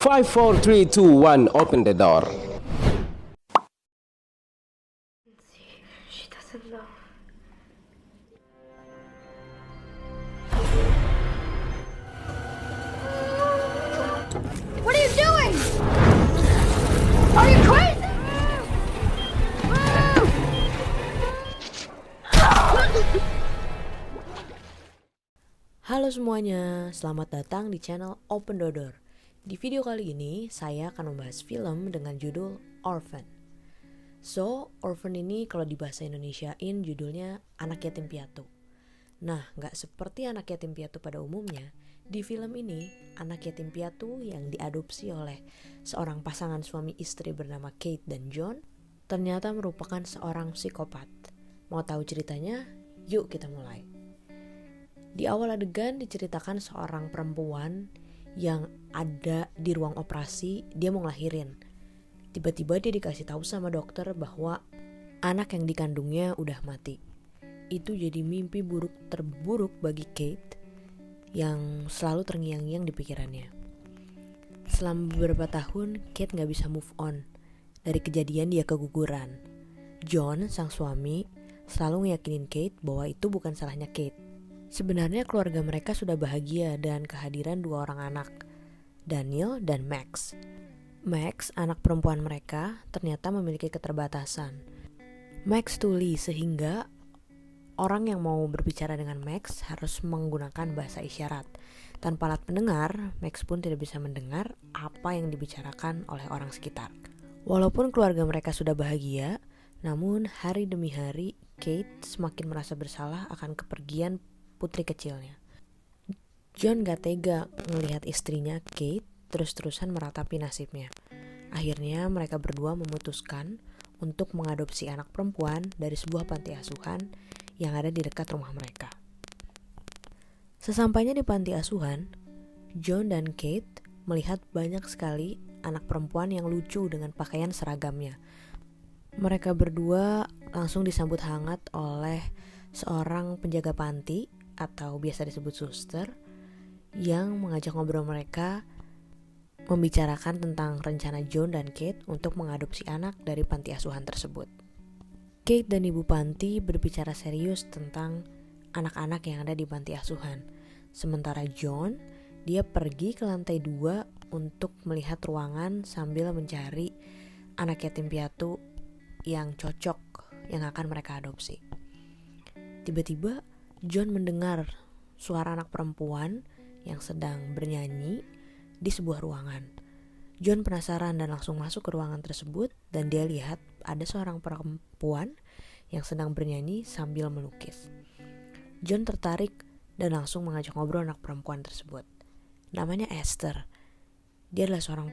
5, 4, 3, 2, 1, open the door. She doesn't know. What are you doing? Are you crazy? Halo semuanya, selamat datang di channel Open Dodor. Di video kali ini, saya akan membahas film dengan judul Orphan. So, Orphan ini kalau di bahasa Indonesiain judulnya Anak Yatim Piatu. Nah, gak seperti anak yatim piatu pada umumnya, di film ini, anak yatim piatu yang diadopsi oleh seorang pasangan suami istri bernama Kate dan John, ternyata merupakan seorang psikopat. Mau tahu ceritanya? Yuk kita mulai. Di awal adegan diceritakan seorang perempuan yang ada di ruang operasi, dia mau ngelahirin. Tiba-tiba dia dikasih tahu sama dokter bahwa anak yang dikandungnya udah mati. Itu jadi mimpi buruk terburuk bagi Kate yang selalu terngiang-ngiang di pikirannya. Selama beberapa tahun, Kate gak bisa move on dari kejadian dia keguguran. John, sang suami, selalu ngeyakinin Kate bahwa itu bukan salahnya Kate. Sebenarnya keluarga mereka sudah bahagia dan kehadiran dua orang anak, Daniel dan Max. Max, anak perempuan mereka, ternyata memiliki keterbatasan. Max tuli sehingga orang yang mau berbicara dengan Max harus menggunakan bahasa isyarat. Tanpa alat pendengar, Max pun tidak bisa mendengar apa yang dibicarakan oleh orang sekitar. Walaupun keluarga mereka sudah bahagia, namun hari demi hari Kate semakin merasa bersalah akan kepergian putri kecilnya. John gak tega melihat istrinya Kate terus-terusan meratapi nasibnya. Akhirnya mereka berdua memutuskan untuk mengadopsi anak perempuan dari sebuah panti asuhan yang ada di dekat rumah mereka. Sesampainya di panti asuhan, John dan Kate melihat banyak sekali anak perempuan yang lucu dengan pakaian seragamnya. Mereka berdua langsung disambut hangat oleh seorang penjaga panti atau biasa disebut suster yang mengajak ngobrol mereka membicarakan tentang rencana John dan Kate untuk mengadopsi anak dari panti asuhan tersebut. Kate dan ibu panti berbicara serius tentang anak-anak yang ada di panti asuhan. Sementara John, dia pergi ke lantai 2 untuk melihat ruangan sambil mencari anak yatim piatu yang cocok yang akan mereka adopsi. Tiba-tiba John mendengar suara anak perempuan yang sedang bernyanyi di sebuah ruangan. John penasaran dan langsung masuk ke ruangan tersebut dan dia lihat ada seorang perempuan yang sedang bernyanyi sambil melukis. John tertarik dan langsung mengajak ngobrol anak perempuan tersebut. Namanya Esther. Dia adalah seorang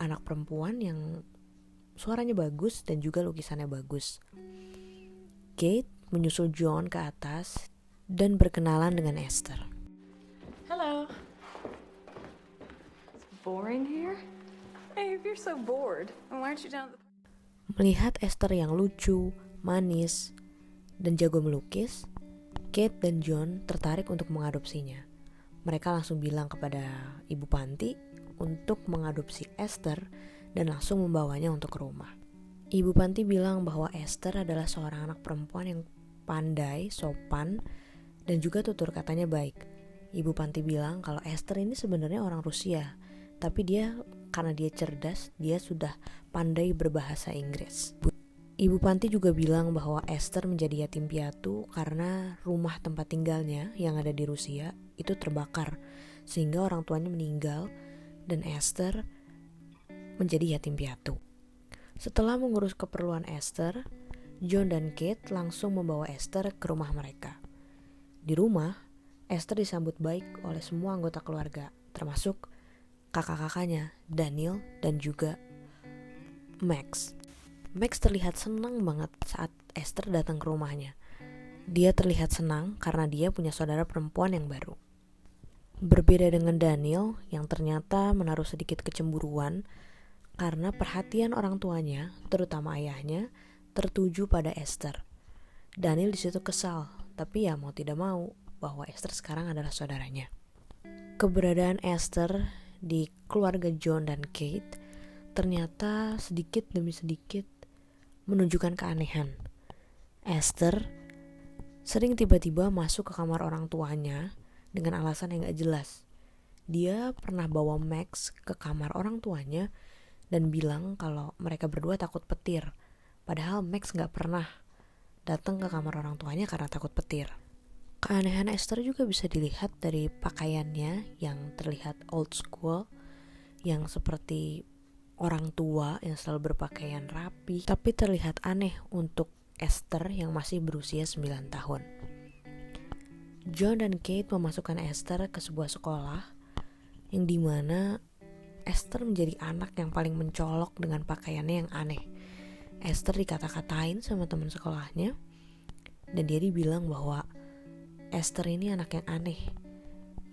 anak perempuan yang suaranya bagus dan juga lukisannya bagus. Kate menyusul John ke atas dan berkenalan dengan Esther. Hello. It's boring here. Hey, if you're so bored, why aren't you down at the... Melihat Esther yang lucu, manis, dan jago melukis, Kate dan John tertarik untuk mengadopsinya. Mereka langsung bilang kepada ibu panti untuk mengadopsi Esther dan langsung membawanya untuk ke rumah. Ibu panti bilang bahwa Esther adalah seorang anak perempuan yang pandai, sopan, dan juga tutur katanya baik. Ibu panti bilang kalau Esther ini sebenarnya orang Rusia, tapi karena dia cerdas, dia sudah pandai berbahasa Inggris. Ibu panti juga bilang bahwa Esther menjadi yatim piatu karena rumah tempat tinggalnya yang ada di Rusia itu terbakar, sehingga orang tuanya meninggal dan Esther menjadi yatim piatu. Setelah mengurus keperluan Esther, John dan Kate langsung membawa Esther ke rumah mereka. Di rumah, Esther disambut baik oleh semua anggota keluarga, termasuk kakak-kakaknya, Daniel dan juga Max. Max terlihat senang banget saat Esther datang ke rumahnya. Dia terlihat senang karena dia punya saudara perempuan yang baru. Berbeda dengan Daniel yang ternyata menaruh sedikit kecemburuan karena perhatian orang tuanya, terutama ayahnya, tertuju pada Esther. Daniel di situ kesal, tapi ya mau tidak mau bahwa Esther sekarang adalah saudaranya. Keberadaan Esther di keluarga John dan Kate ternyata sedikit demi sedikit menunjukkan keanehan. Esther sering tiba-tiba masuk ke kamar orang tuanya dengan alasan yang gak jelas. Dia pernah bawa Max ke kamar orang tuanya dan bilang kalau mereka berdua takut petir. Padahal Max gak pernah datang ke kamar orang tuanya karena takut petir. Keanehan Esther juga bisa dilihat dari pakaiannya yang terlihat old school, yang seperti orang tua yang selalu berpakaian rapi, tapi terlihat aneh untuk Esther yang masih berusia 9 tahun. John dan Kate memasukkan Esther ke sebuah sekolah yang dimana Esther menjadi anak yang paling mencolok dengan pakaiannya yang aneh. Esther dikata-katain sama teman sekolahnya dan dia dibilang bahwa Esther ini anak yang aneh,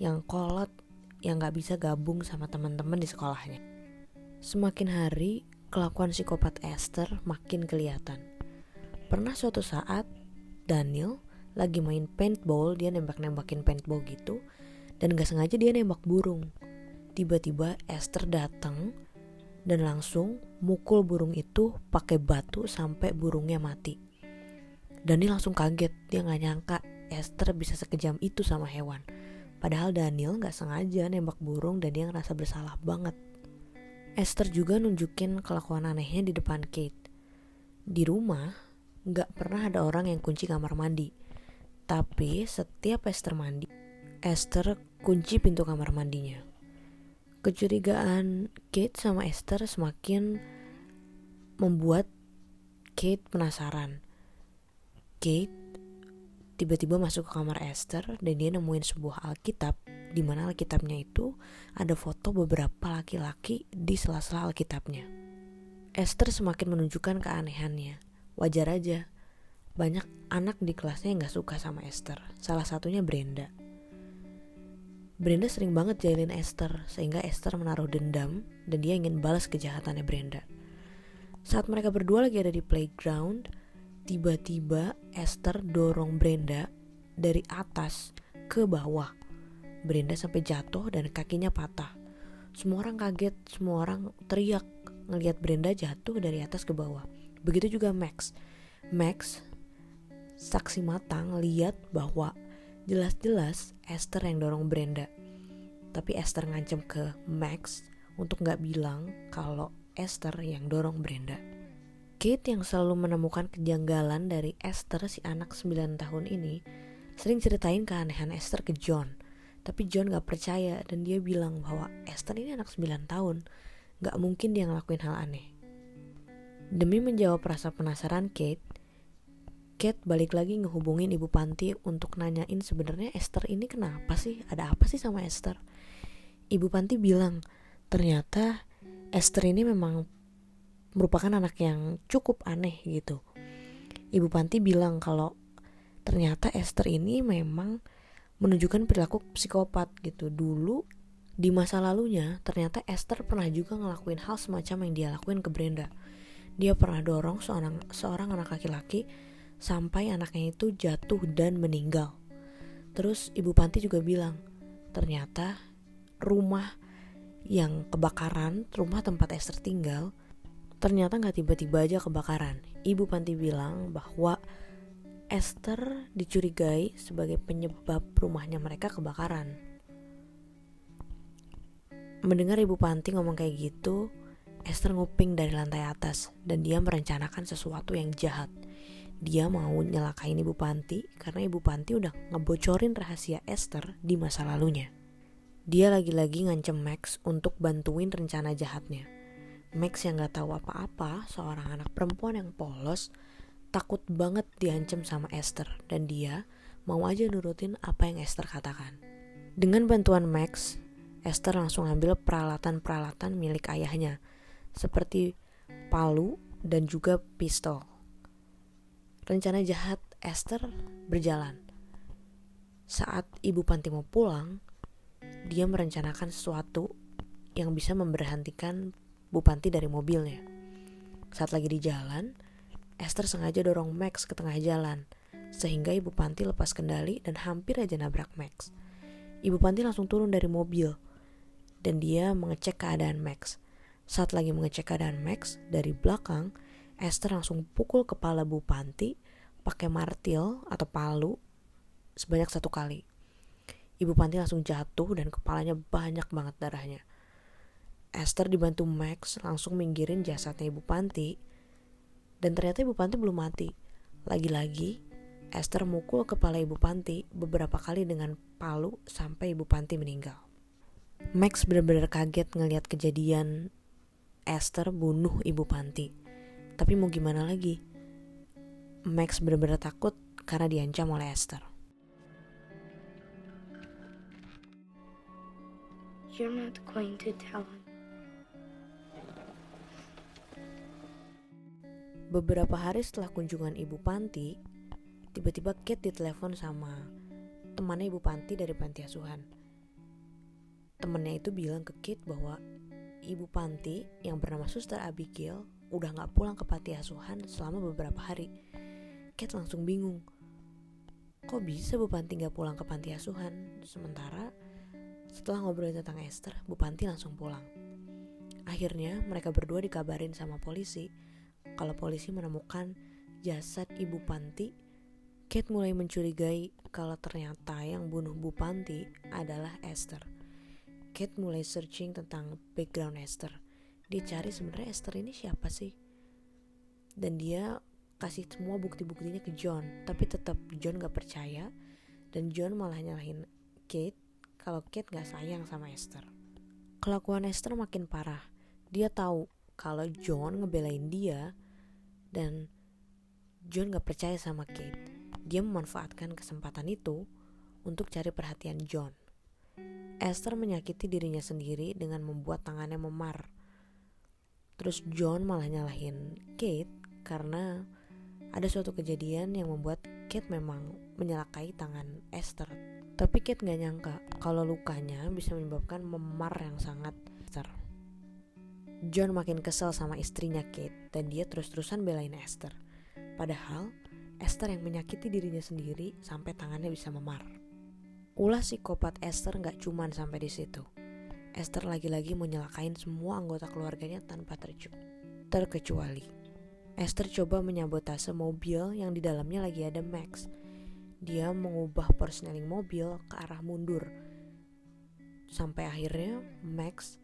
yang kolot, yang gak bisa gabung sama teman-teman di sekolahnya. Semakin hari, kelakuan psikopat Esther makin kelihatan. Pernah suatu saat, Daniel lagi main paintball, dia nembak-nembakin paintball gitu, dan gak sengaja dia nembak burung. Tiba-tiba Esther datang dan langsung mukul burung itu pakai batu sampai burungnya mati. Daniel langsung kaget, dia gak nyangka Esther bisa sekejam itu sama hewan. Padahal Daniel gak sengaja nembak burung dan dia ngerasa bersalah banget. Esther juga nunjukin kelakuan anehnya di depan Kate. Di rumah gak pernah ada orang yang kunci kamar mandi. Tapi setiap Esther mandi, Esther kunci pintu kamar mandinya. Kecurigaan Kate sama Esther semakin membuat Kate penasaran. Kate tiba-tiba masuk ke kamar Esther dan dia nemuin sebuah Alkitab, di mana Alkitabnya itu ada foto beberapa laki-laki di sela-sela Alkitabnya. Esther semakin menunjukkan keanehannya. Wajar aja, banyak anak di kelasnya yang gak suka sama Esther. Salah satunya Brenda. Brenda sering banget jahilin Esther, sehingga Esther menaruh dendam dan dia ingin balas kejahatannya Brenda. Saat mereka berdua lagi ada di playground, tiba-tiba Esther dorong Brenda dari atas ke bawah. Brenda sampai jatuh dan kakinya patah. Semua orang kaget, semua orang teriak ngelihat Brenda jatuh dari atas ke bawah. Begitu juga Max. Max saksi mata ngelihat bahwa jelas-jelas Esther yang dorong Brenda. Tapi Esther ngancem ke Max untuk gak bilang kalau Esther yang dorong Brenda. Kate yang selalu menemukan kejanggalan dari Esther, si anak 9 tahun ini, sering ceritain keanehan Esther ke John. Tapi John gak percaya dan dia bilang bahwa Esther ini anak 9 tahun, gak mungkin dia ngelakuin hal aneh. Demi menjawab rasa penasaran Kate balik lagi ngehubungin ibu panti untuk nanyain sebenarnya Esther ini kenapa sih, ada apa sih sama Esther. Ibu panti bilang ternyata Esther ini memang merupakan anak yang cukup aneh gitu. Ibu panti bilang kalau ternyata Esther ini memang menunjukkan perilaku psikopat gitu. Dulu di masa lalunya ternyata Esther pernah juga ngelakuin hal semacam yang dia lakuin ke Brenda. Dia pernah dorong seorang anak laki-laki sampai anaknya itu jatuh dan meninggal. Terus ibu panti juga bilang ternyata rumah yang kebakaran, rumah tempat Esther tinggal, ternyata gak tiba-tiba aja kebakaran. Ibu panti bilang bahwa Esther dicurigai sebagai penyebab rumahnya mereka kebakaran. Mendengar ibu panti ngomong kayak gitu, Esther nguping dari lantai atas dan dia merencanakan sesuatu yang jahat. Dia mau nyelakain ibu panti karena ibu panti udah ngebocorin rahasia Esther di masa lalunya. Dia lagi-lagi ngancem Max untuk bantuin rencana jahatnya. Max yang gak tahu apa-apa, seorang anak perempuan yang polos, takut banget diancam sama Esther dan dia mau aja nurutin apa yang Esther katakan. Dengan bantuan Max, Esther langsung ambil peralatan-peralatan milik ayahnya seperti palu dan juga pistol. Rencana jahat Esther berjalan. Saat ibu panti mau pulang, dia merencanakan sesuatu yang bisa memberhentikan Bu Panti dari mobilnya. Saat lagi di jalan, Esther sengaja dorong Max ke tengah jalan, sehingga Ibu Panti lepas kendali dan hampir aja nabrak Max. Ibu Panti langsung turun dari mobil, dan dia mengecek keadaan Max. Saat lagi mengecek keadaan Max, dari belakang Esther langsung pukul kepala Bu Panti pakai martil atau palu sebanyak 1 kali. Ibu Panti langsung jatuh dan kepalanya banyak banget darahnya. Esther dibantu Max langsung minggirin jasadnya Ibu Panti, dan ternyata Ibu Panti belum mati. Lagi-lagi Esther mukul kepala Ibu Panti beberapa kali dengan palu sampai Ibu Panti meninggal. Max benar-benar kaget ngelihat kejadian Esther bunuh Ibu Panti. Tapi mau gimana lagi? Max benar-benar takut karena diancam oleh Esther. You're not going to tell him. Beberapa hari setelah kunjungan Ibu Panti, tiba-tiba Kate ditelepon sama temannya Ibu Panti dari panti asuhan. Temennya itu bilang ke Kate bahwa Ibu Panti yang bernama Suster Abigail udah gak pulang ke panti asuhan selama beberapa hari. Kate langsung bingung. Kok bisa Bu Panti gak pulang ke panti asuhan? Sementara setelah ngobrolin tentang Esther, Bu Panti langsung pulang. Akhirnya mereka berdua dikabarin sama polisi. Kalau polisi menemukan jasad Ibu Panti, Kate mulai mencurigai kalau ternyata yang bunuh Bu Panti adalah Esther. Kate mulai searching tentang background Esther. Dia cari sebenarnya Esther ini siapa sih? Dan dia kasih semua bukti-buktinya ke John, tapi tetap John gak percaya, dan John malah nyalahin Kate kalau Kate gak sayang sama Esther. Kelakuan Esther makin parah. Dia tahu kalau John ngebelain dia, dan John gak percaya sama Kate. Dia memanfaatkan kesempatan itu untuk cari perhatian John. Esther menyakiti dirinya sendiri dengan membuat tangannya memar. Terus John malah nyalahin Kate karena ada suatu kejadian yang membuat Kate memang menyelakai tangan Esther. Tapi Kate gak nyangka kalau lukanya bisa menyebabkan memar yang sangat besar. John makin kesel sama istrinya Kate dan dia terus-terusan belain Esther. Padahal Esther yang menyakiti dirinya sendiri sampai tangannya bisa memar. Ulah psikopat Esther gak cuman sampai di situ. Esther lagi-lagi mau nyelakain semua anggota keluarganya tanpa terkecuali. Esther coba menyabotase mobil yang di dalamnya lagi ada Max. Dia mengubah persneling mobil ke arah mundur. Sampai akhirnya Max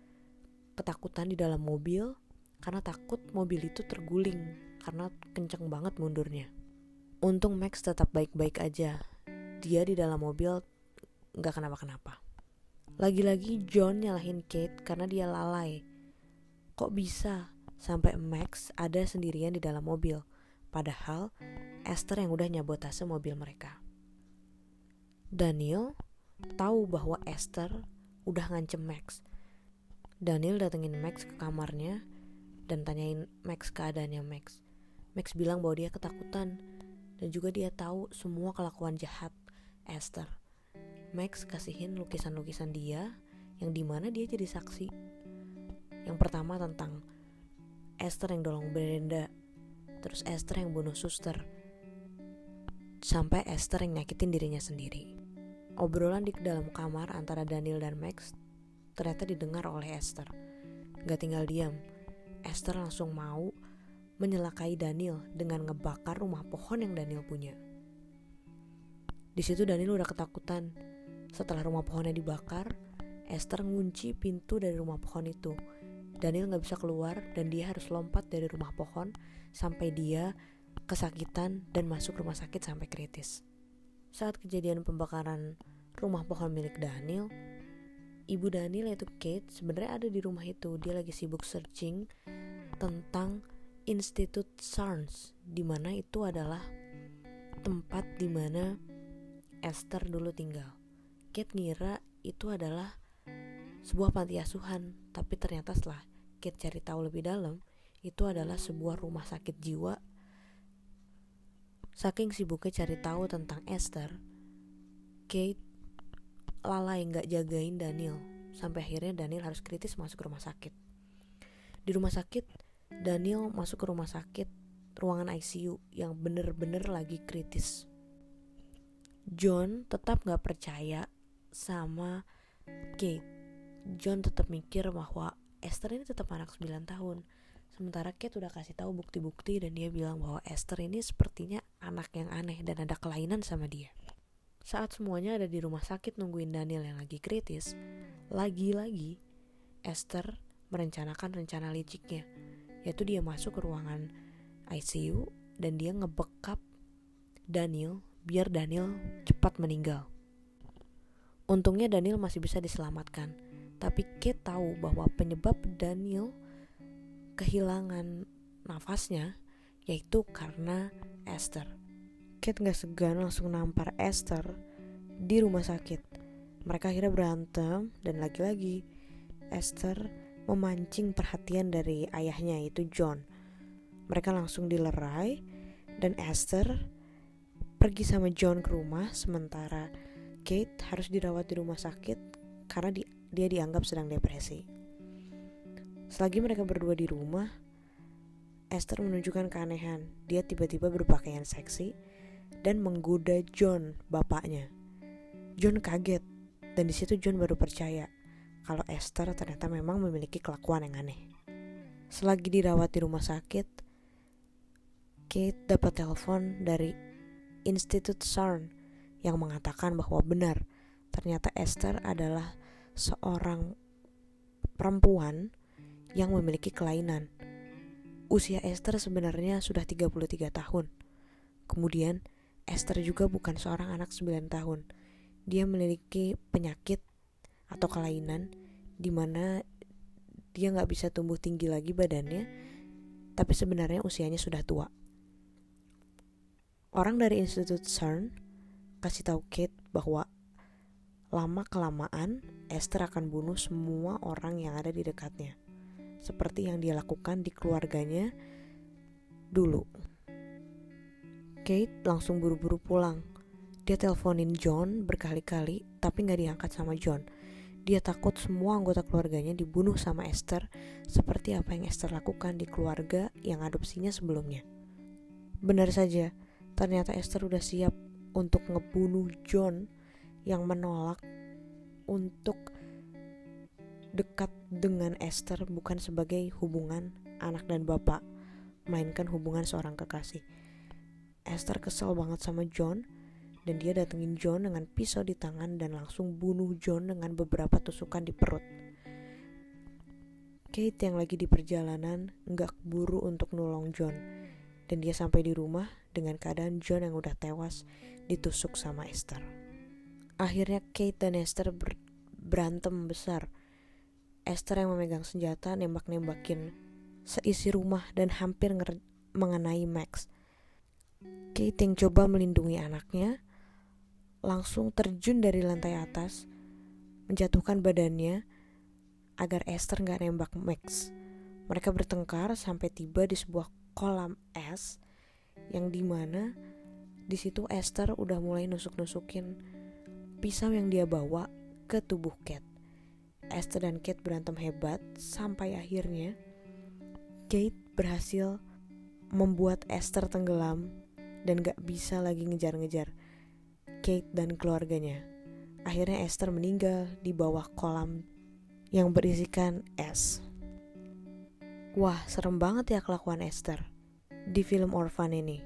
ketakutan di dalam mobil karena takut mobil itu terguling karena kenceng banget mundurnya. Untung Max tetap baik-baik aja. Dia di dalam mobil gak kenapa-kenapa. Lagi-lagi John nyalahin Kate karena dia lalai. Kok bisa sampai Max ada sendirian di dalam mobil, padahal Esther yang udah nyabotase mobil mereka. Daniel tahu bahwa Esther udah ngancem Max. Daniel datengin Max ke kamarnya dan tanyain Max keadaannya Max. Max bilang bahwa dia ketakutan dan juga dia tahu semua kelakuan jahat Esther. Max kasihin lukisan-lukisan dia yang dimana dia jadi saksi. Yang pertama tentang Esther yang dolong Brenda, terus Esther yang bunuh suster, sampai Esther yang nyakitin dirinya sendiri. Obrolan di dalam kamar antara Daniel dan Max ternyata didengar oleh Esther. Gak tinggal diam, Esther langsung mau menyelakai Daniel dengan ngebakar rumah pohon yang Daniel punya. Di situ Daniel udah ketakutan. Setelah rumah pohonnya dibakar, Esther ngunci pintu dari rumah pohon itu. Daniel gak bisa keluar dan dia harus lompat dari rumah pohon sampai dia kesakitan dan masuk rumah sakit sampai kritis. Saat kejadian pembakaran rumah pohon milik Daniel, ibu Daniel yaitu Kate sebenarnya ada di rumah itu. Dia lagi sibuk searching tentang Institut Sarns, dimana itu adalah tempat dimana Esther dulu tinggal. Kate ngira itu adalah sebuah panti asuhan, tapi ternyata setelah Kate cari tahu lebih dalam, itu adalah sebuah rumah sakit jiwa. Saking sibuknya cari tahu tentang Esther, Kate lalai gak jagain Daniel, sampai akhirnya Daniel harus kritis masuk rumah sakit. Di rumah sakit, Daniel masuk ke rumah sakit ruangan ICU yang bener-bener lagi kritis. John tetap gak percaya sama Kate John tetap mikir bahwa Esther ini tetap anak 9 tahun. Sementara Kate udah kasih tahu bukti-bukti dan dia bilang bahwa Esther ini sepertinya anak yang aneh dan ada kelainan sama dia. Saat semuanya ada di rumah sakit nungguin Daniel yang lagi kritis, lagi-lagi Esther merencanakan rencana liciknya, yaitu dia masuk ke ruangan ICU dan dia ngebekap Daniel biar Daniel cepat meninggal. Untungnya Daniel masih bisa diselamatkan, tapi Kate tahu bahwa penyebab Daniel kehilangan nafasnya yaitu karena Esther. Kate gak segan langsung nampar Esther di rumah sakit. Mereka akhirnya berantem dan lagi-lagi Esther memancing perhatian dari ayahnya yaitu John. Mereka langsung dilerai dan Esther pergi sama John ke rumah, sementara Kate harus dirawat di rumah sakit karena dia dianggap sedang depresi. Selagi mereka berdua di rumah, Esther menunjukkan keanehan. Dia tiba-tiba berpakaian seksi dan menggoda John, bapaknya. John kaget dan di situ John baru percaya kalau Esther ternyata memang memiliki kelakuan yang aneh. Selagi dirawat di rumah sakit, Kate dapat telepon dari Institut CERN yang mengatakan bahwa benar, ternyata Esther adalah seorang perempuan yang memiliki kelainan. Usia Esther sebenarnya sudah 33 tahun. Kemudian Esther juga bukan seorang anak 9 tahun. Dia memiliki penyakit atau kelainan di mana dia gak bisa tumbuh tinggi lagi badannya, tapi sebenarnya usianya sudah tua. Orang dari Institut CERN kasih tahu Kate bahwa lama-kelamaan Esther akan bunuh semua orang yang ada di dekatnya, seperti yang dia lakukan di keluarganya dulu. Kate langsung buru-buru pulang. Dia teleponin John berkali-kali, tapi gak diangkat sama John. Dia takut semua anggota keluarganya dibunuh sama Esther, seperti apa yang Esther lakukan di keluarga yang adopsinya sebelumnya. Benar saja, ternyata Esther udah siap untuk ngebunuh John yang menolak untuk dekat dengan Esther bukan sebagai hubungan anak dan bapak, melainkan hubungan seorang kekasih. Esther kesel banget sama John dan dia datengin John dengan pisau di tangan dan langsung bunuh John dengan beberapa tusukan di perut. Kate yang lagi di perjalanan gak keburu untuk nolong John dan dia sampai di rumah dengan keadaan John yang udah tewas ditusuk sama Esther. Akhirnya Kate dan Esther berantem besar. Esther yang memegang senjata nembak-nembakin seisi rumah dan hampir mengenai Max. Kate yang coba melindungi anaknya langsung terjun dari lantai atas, menjatuhkan badannya agar Esther gak nembak Max. Mereka bertengkar sampai tiba di sebuah kolam es yang dimana di situ Esther udah mulai nusuk-nusukin pisau yang dia bawa ke tubuh Kate. Esther dan Kate berantem hebat sampai akhirnya Kate berhasil membuat Esther tenggelam dan gak bisa lagi ngejar-ngejar Kate dan keluarganya. Akhirnya Esther meninggal di bawah kolam yang berisikan es. Wah, serem banget ya kelakuan Esther di film Orphan ini.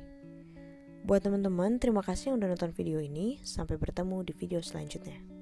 Buat teman-teman, terima kasih yang udah nonton video ini. Sampai bertemu di video selanjutnya.